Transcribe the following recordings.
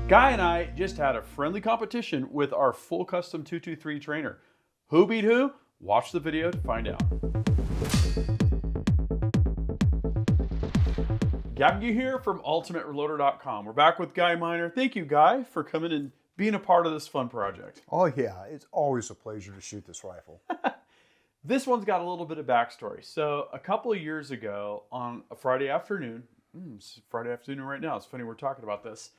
Guy and I just had a friendly competition with our full custom 223 trainer. Who beat who? Watch the video to find out. Gavin Gu here from ultimatereloader.com. We're back with Guy Miner. Thank you, Guy, for coming and being a part of this fun project. Oh yeah, it's always a pleasure to shoot this rifle. This one's got a little bit of backstory. So a couple of years ago on a Friday afternoon, it's Friday afternoon right now, it's funny we're talking about this.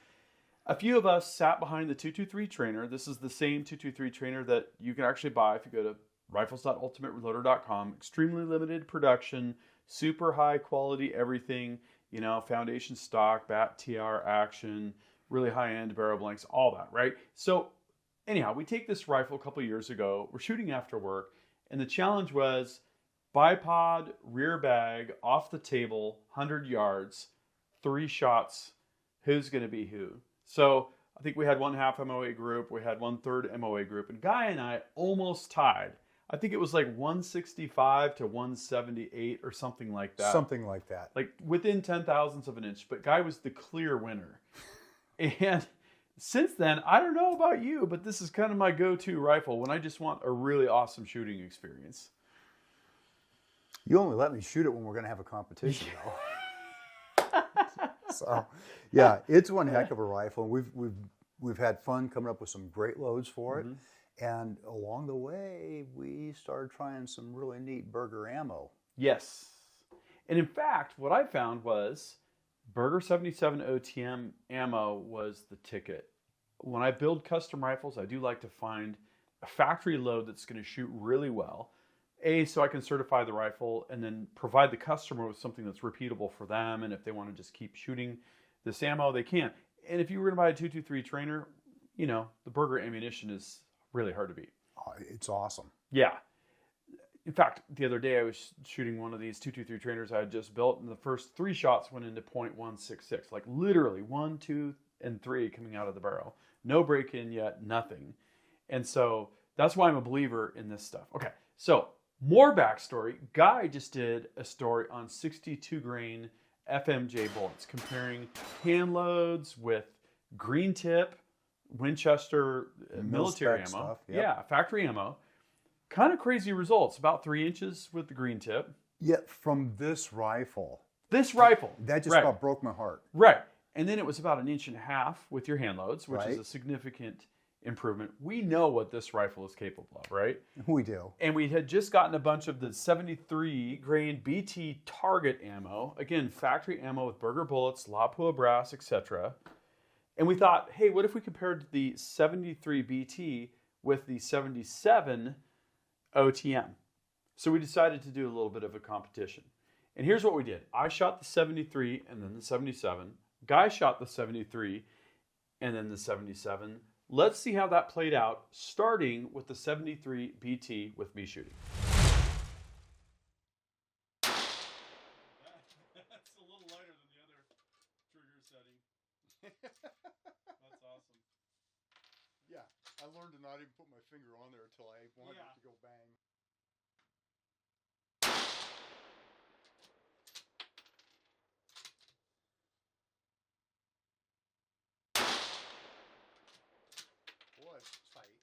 A few of us sat behind the 223 trainer. This is the same 223 trainer that you can actually buy if you go to rifles.ultimatereloader.com. Extremely limited production, super high quality everything, you know, foundation stock, bat TR action, really high end barrel blanks, all that, right? So anyhow, we take this rifle a couple of years ago. We're shooting after work, and the challenge was bipod, rear bag, off the table, 100 yards, 3 shots. Who's going to be who? So I think we had one half MOA group, we had 1/3 MOA group, and Guy and I almost tied. I think it was like 165 to 178 or something like that. Something like that. Like within 0.010 of an inch, but Guy was the clear winner. And since then, I don't know about you, but this is kind of my go-to rifle when I just want a really awesome shooting experience. You only let me shoot it when we're going to have a competition, though. So, yeah, it's one heck of a rifle. We've had fun coming up with some great loads for it. And along the way, we started trying some really neat Berger ammo. Yes. And in fact, what I found was Berger 77 OTM ammo was the ticket. When I build custom rifles, I do like to find a factory load that's going to shoot really well. So I can certify the rifle and then provide the customer with something that's repeatable for them. And if they want to just keep shooting this ammo, they can. And if you were going to buy a 223 trainer, you know, the Berger ammunition is really hard to beat. Oh, it's awesome. Yeah. In fact, the other day I was shooting one of these 223 trainers I had just built, and the first 3 shots went into .166. Like literally 1, 2, and 3 coming out of the barrel. No break-in yet, nothing. And so that's why I'm a believer in this stuff. Okay, so more backstory. Guy just did a story on 62 grain FMJ bullets, comparing hand loads with green tip, Winchester military ammo. Stuff, yep. Yeah, factory ammo. Kind of crazy results. About 3 inches with the green tip. Yet from this rifle. This rifle. That just about broke my heart. Right. And then it was about 1.5 inches with your hand loads, which Right. is a significant improvement. We know what this rifle is capable of, right? We do. And we had just gotten a bunch of the 73 grain BT target ammo. Again, factory ammo with Berger bullets, Lapua brass, etc. And we thought, hey, what if we compared the 73 BT with the 77 OTM? So we decided to do a little bit of a competition. And here's what we did. I shot the 73 and then the 77. Guy shot the 73 and then the 77. Let's see how that played out, starting with the 73 BT with me shooting. That's a little lighter than the other trigger setting. That's awesome. Yeah, I learned to not even put my finger on there until I wanted it to go bang. Boy, it's tight.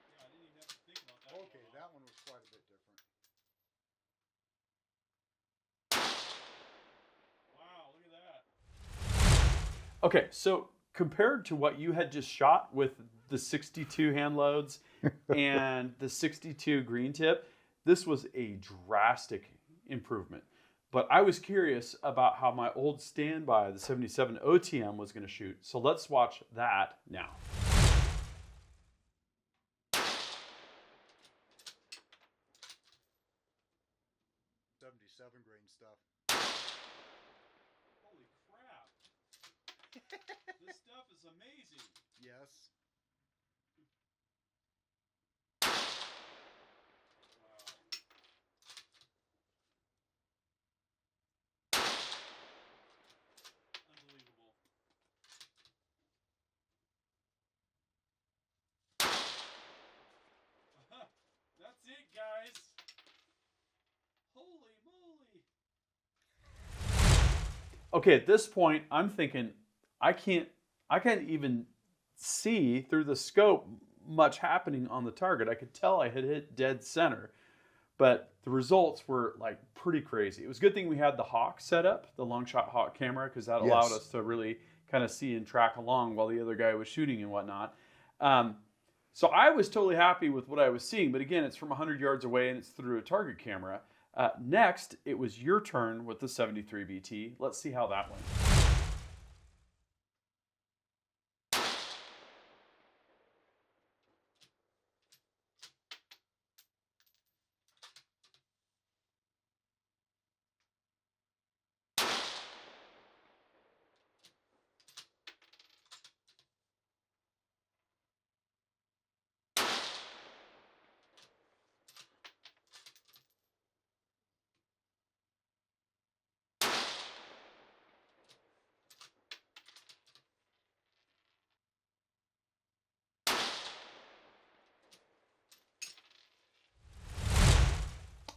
Yeah, I didn't even have to think about that. Okay, that one was quite a bit different. Wow, look at that. Okay, so compared to what you had just shot with the 62 hand loads and the 62 green tip, this was a drastic improvement. But I was curious about how my old standby, the 77 OTM, was going to shoot. So let's watch that now. 77 grain stuff. Holy crap. This stuff is amazing. Yes. Unbelievable. That's it, guys. Holy moly. okay, at this point, I'm thinking, I can't even see through the scope much happening on the target. I could tell I had hit dead center, but the results were like pretty crazy. It was a good thing we had the Hawk set up, the long shot Hawk camera, because that allowed Yes. us to really kind of see and track along while the other guy was shooting and whatnot. So I was totally happy with what I was seeing, but again, it's from 100 yards away and it's through a target camera. Next, it was your turn with the 73 BT. Let's see how that went.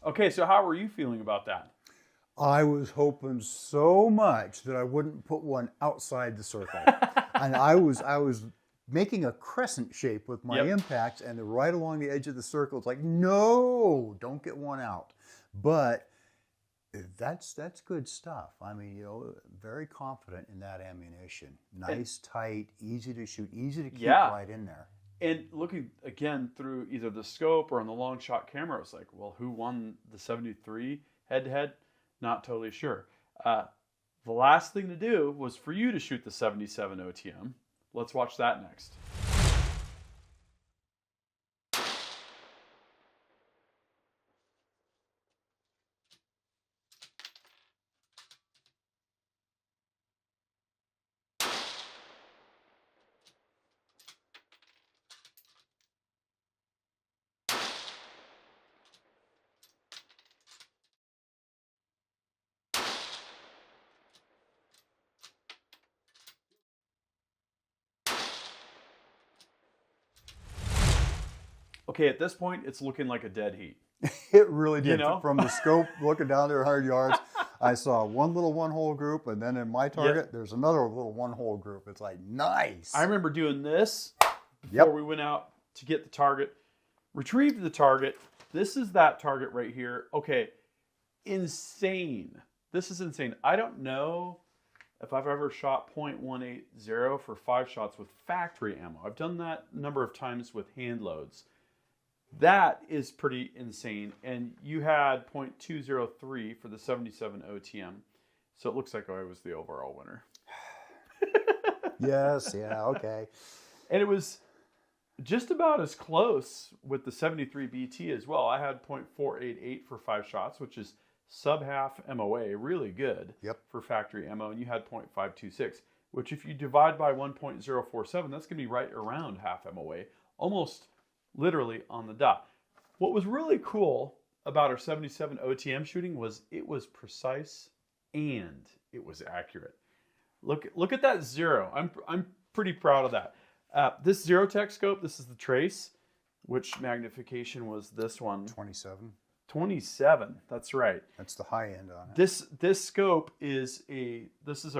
Okay, so how were you feeling about that? I was hoping so much that I wouldn't put one outside the circle. And I was making a crescent shape with my impacts, and they're right along the edge of the circle. It's like, no, don't get one out. But that's good stuff. I mean, very confident in that ammunition. Nice, tight, easy to shoot, easy to keep right in there. And looking again through either the scope or on the long shot camera, it's like, well, who won the 73 head to head? Not totally sure. The last thing to do was for you to shoot the 77 OTM. Let's watch that next. Okay, at this point, it's looking like a dead heat. It really did. You know? From the scope, looking down there 100 yards, I saw one little one-hole group, and then in my target, there's another little one-hole group. It's like, nice. I remember doing this before we went out to get the target, retrieved the target. This is that target right here. Okay, insane. This is insane. I don't know if I've ever shot .180 for 5 shots with factory ammo. I've done that a number of times with hand loads. That is pretty insane. And you had .203 for the 77 OTM. So it looks like I was the overall winner. Yes, yeah, okay. And it was just about as close with the 73 BT as well. I had .488 for 5 shots, which is sub half MOA, really good for factory ammo. And you had .526, which if you divide by 1.047, that's going to be right around half MOA, almost literally on the dot. What was really cool about our 77 OTM shooting was it was precise and it was accurate. Look at that zero. I'm pretty proud of that. This Zero Tech scope, this is the Trace. Which magnification was this one? 27. 27. That's right. That's the high end on it. This scope is a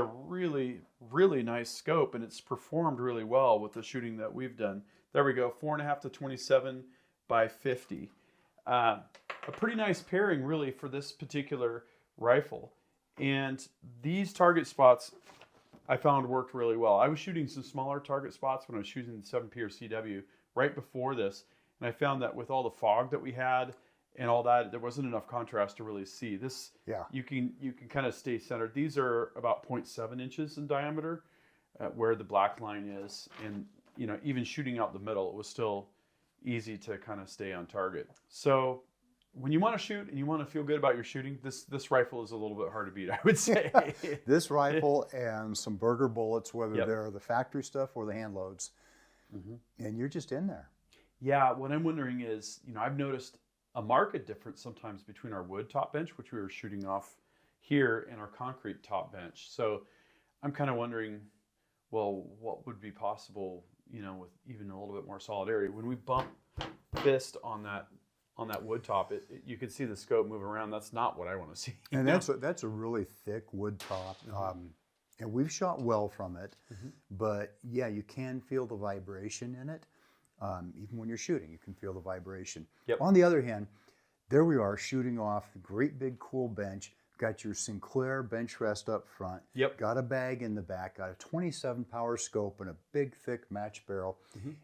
really nice scope, and it's performed really well with the shooting that we've done. There we go, 4.5 to 27 by 50. A pretty nice pairing, really, for this particular rifle. And these target spots I found worked really well. I was shooting some smaller target spots when I was shooting the 7P or CW right before this, and I found that with all the fog that we had and all that, there wasn't enough contrast to really see. This, you can kind of stay centered. These are about 0.7 inches in diameter, where the black line is, and even shooting out the middle, it was still easy to kind of stay on target. So when you want to shoot and you want to feel good about your shooting, this rifle is a little bit hard to beat, I would say. This rifle and some Berger bullets, whether they're the factory stuff or the hand loads, and you're just in there. Yeah, what I'm wondering is, I've noticed a marked difference sometimes between our wood top bench, which we were shooting off here, and our concrete top bench. So I'm kind of wondering, well, what would be possible, with even a little bit more solid area? When we bump fist on that on that wood top, you can see the scope move around. That's not what I want to see. And that's a really thick wood top. And we've shot well from it, but yeah, you can feel the vibration in it. Even when you're shooting, you can feel the vibration. Yep. On the other hand, there we are shooting off the great big cool bench. Got your Sinclair bench rest up front. Yep. Got a bag in the back. Got a 27 power scope and a big thick match barrel.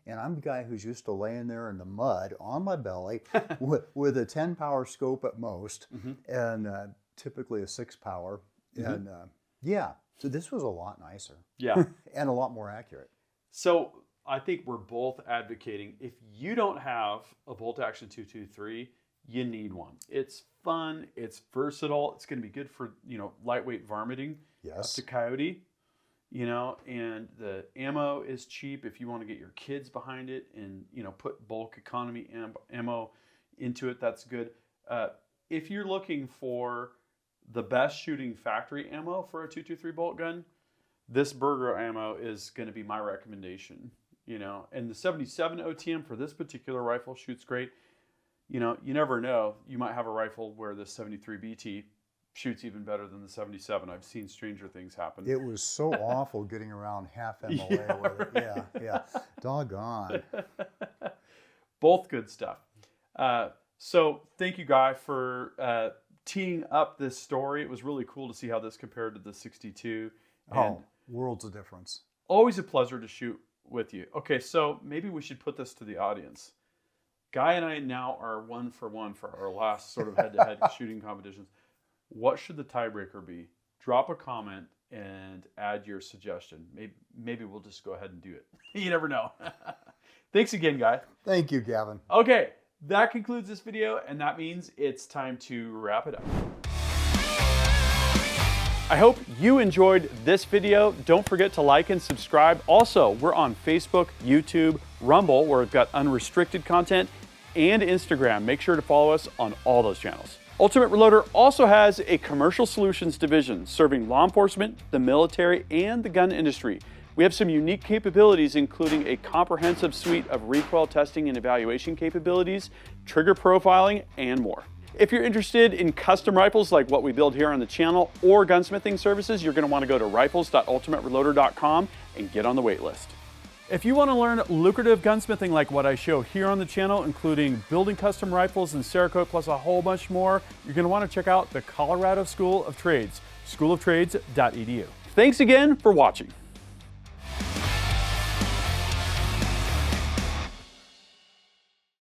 And I'm the guy who's used to laying there in the mud on my belly with a 10 power scope at most, and typically a 6 power. And yeah, so this was a lot nicer. Yeah. And a lot more accurate. So I think we're both advocating, if you don't have a bolt action 223, you need one. It's fun, it's versatile, it's going to be good for, lightweight varminting. Yes. Up to coyote, and the ammo is cheap if you want to get your kids behind it and, put bulk economy ammo into it, that's good. If you're looking for the best shooting factory ammo for a 223 bolt gun, this Berger ammo is going to be my recommendation, and the 77 OTM for this particular rifle shoots great. You never know. You might have a rifle where the 73 BT shoots even better than the 77. I've seen stranger things happen. It was so awful getting around half MLA with it. Yeah. Doggone. Both good stuff. So thank you, Guy, for teeing up this story. It was really cool to see how this compared to the 62. And worlds of difference. Always a pleasure to shoot with you. Okay, so maybe we should put this to the audience. Guy and I now are 1 for 1 for our last sort of head-to-head shooting competitions. What should the tiebreaker be? Drop a comment and add your suggestion. Maybe we'll just go ahead and do it. You never know. Thanks again, Guy. Thank you, Gavin. Okay, that concludes this video, and that means it's time to wrap it up. I hope you enjoyed this video. Don't forget to like and subscribe. Also, we're on Facebook, YouTube, Rumble, where we've got unrestricted content, and Instagram. Make sure to follow us on all those channels. Ultimate Reloader also has a commercial solutions division serving law enforcement, the military, and the gun industry. We have some unique capabilities, including a comprehensive suite of recoil testing and evaluation capabilities, trigger profiling, and more. If you're interested in custom rifles like what we build here on the channel or gunsmithing services, you're going to want to go to rifles.ultimatereloader.com and get on the wait list. If you want to learn lucrative gunsmithing like what I show here on the channel, including building custom rifles and Cerakote plus a whole bunch more, you're going to want to check out the Colorado School of Trades, schooloftrades.edu. Thanks again for watching.